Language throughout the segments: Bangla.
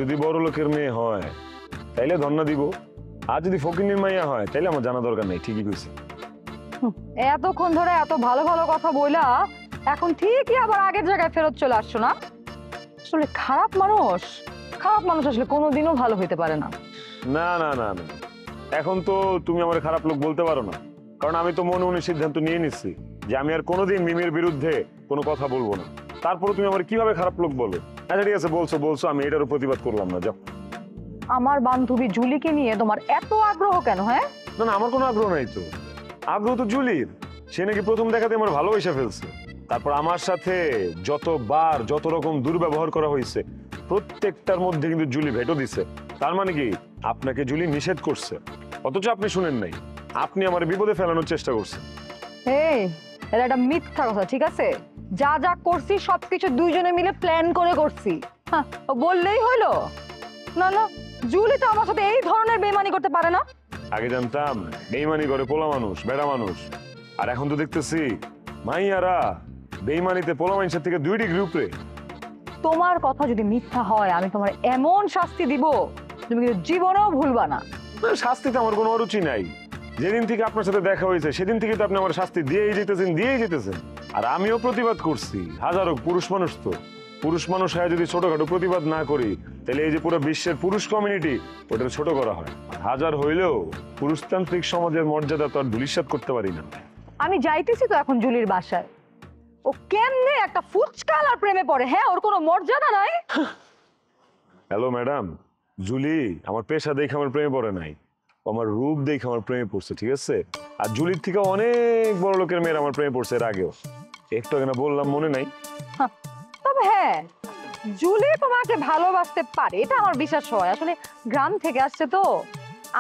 যদি বড় লোকের মেয়ে হয় তাইলে ধন্না দিব, আর যদি ফকিনের মাইয়া হয় তাইলে আমার জানা দরকার নাই। ঠিকই কইছে। এতক্ষণ ধরে এত ভালো ভালো কথা বইলা এখন ঠিকই আবার আগের জায়গায় ফেরত চলে আসছো না? আসলে খারাপ মানুষ আসলে কোনোদিনও ভালো হইতে পারে না। না না না না, এখন তো তুমি আমার খারাপ লোক বলতে পারো না, কারণ আমি তো মনে মনে সিদ্ধান্ত নিয়ে নিচ্ছি যে আমি আর কোনোদিন মিমির বিরুদ্ধে কোনো কথা বলবো না। তারপরে তুমি আমার কিভাবে খারাপ লোক বলো? আচ্ছা ঠিক আছে, বলছো, আমি এটারও প্রতিবাদ করলাম না। যাও। আমার বান্ধবী জুলিকে নিয়ে তোমার এত আগ্রহ কেন? হ্যাঁ, না না, আমার কোনো আগ্রহ নাই তো। আগ্রহ তো জুলির। সে নাকি প্রথম দেখাতে আমার ভালোবেসে ফেলছে। তারপর আমার সাথে যতবার যত রকম দুর্ব্যবহার করা হয়েছে প্রত্যেকটার মধ্যে কিন্তু জুলি ভেটো দিছে। তার মানে কি আপনাকে জুলি নিষেধ করছে, অথচ আপনি শুনেন নাই। আপনি আমার বিপদে ফেলানোর চেষ্টা করছেন। এই এটা একটা মিথ্যা কথা, ঠিক আছে? যা যা করছি সবকিছু দুইজনে মিলে প্ল্যান করে করছি। হ্যাঁ, বললেই হলো। না না, জুলি তো আমার সাথে এই ধরনের বেইমানি করতে পারে না। আগে জানতাম বেইমানি করে পোলা মানুষ, বেড়া মানুষ, আর এখন তো দেখতেছি মাইয়ারা বেইমানিতে পোলা মানুষের থেকে 2 ডিগ্রি উপরে। তোমার কথা যদি মিথ্যা হয় আমি তোমার এমন শাস্তি দিব তুমি কিন্তু জীবনেও ভুলবা না। শাস্তিতে আমার কোনো অরুচি নাই। যেদিন থেকে আপনার সাথে দেখা হয়েছে সেদিন থেকে তো আপনি আমার শাস্তি দিয়েই যেতেছেন। আর আমিও প্রতিবাদ করছি। হাজারো পুরুষ মানুষ হয়ে যদি ছোটখাটো প্রতিবাদ না করি তাহলে এই যে পুরো বিশ্বের পুরুষ কমিউনিটি ওটা ছোট করা হয়। হাজার হইলেও পুরুষতান্ত্রিক সমাজের মর্যাদা তো আর ধূলিসাৎ করতে পারি না। আমি যাইতেছি তো এখন জুলির বাসায়। ও কেমনে একটা ফুচকালার প্রেমে পড়ে? হ্যাঁ, ওর কোনো মর্যাদা নাই। হ্যালো ম্যাডাম, জুলি আমার পেশা দেখে আমার প্রেমে পড়ে নাই, আমার রূপ দেখে আমার প্রেমে পড়ছে, ঠিক আছে? আর জুলির থেকে অনেক বড় লোকের মেয়ের আমার প্রেমে পড়ছে এর আগেও। একটু আগে না বললাম, মনে নাই? তবে হ্যাঁ, জুলি তোমাকে ভালোবাসতে পারে এটা আমার বিশ্বাস হয়। আসলে গ্রাম থেকে আসছে তো,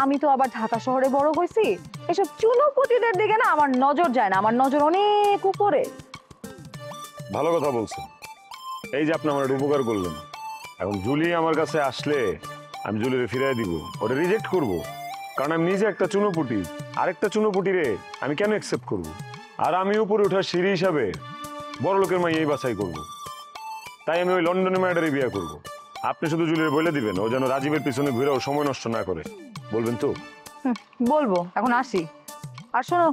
আমি তো আবার ঢাকা শহরে বড় হয়েছি। এসব চুনোপুটিদের দিকে না আমার নজর যায় না, আমার নজর অনেক উপরে। ভালো কথা বলছেন। এই যে আপনি আমার একটা উপকার করলেন, এখন জুলি আমার কাছে আসলে আমি জুলিরে ফিরাই দিব, ওটা রিজেক্ট করব, কারণ আমি নিজে একটা চুনোপুটি, আরেকটা চুনোপুটিরে আমি কেন অ্যাকসেপ্ট করব? আর আমি উপরে ওঠার সিঁড়ি হিসাবে বড় লোকের মাইয়াই বাছাই করব। তাই আমি ওই লন্ডনের মেয়েটারই বিয়ে করব। আপনি শুধু জুলিরে বলে দিবেন ও যেন রাজীবের পিছনে ঘুরেও সময় নষ্ট না করে। বলবেন তো? বলবো, এখন আসি। আর শোনো,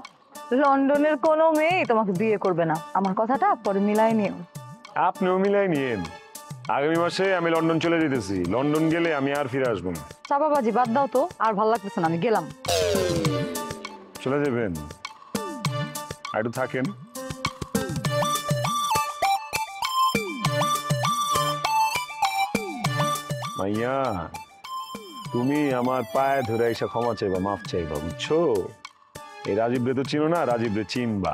লন্ডনের কোনো মেয়ে তোমাকে বিয়ে করবে না, আমার কথাটা পরে মিলাই নিও। আপনিও মিলাই নিয়েন। আগামী মাসে আমি লন্ডন চলে যেতেছি। লন্ডন গেলে আমি আর ফিরে আসবো না। চাপাবাজি বাদ দাও তো, আর ভালো লাগতেছে না, আমি গেলাম। চলে যাবেন? একটু থাকেন। মাইয়া, তুমি আমার পায়ে ধরে এসে ক্ষমা চাইবা, মাফ চাইবা, বুঝছো? এই রাজীব রে তো চিনো না, রাজীব রে চিনবা।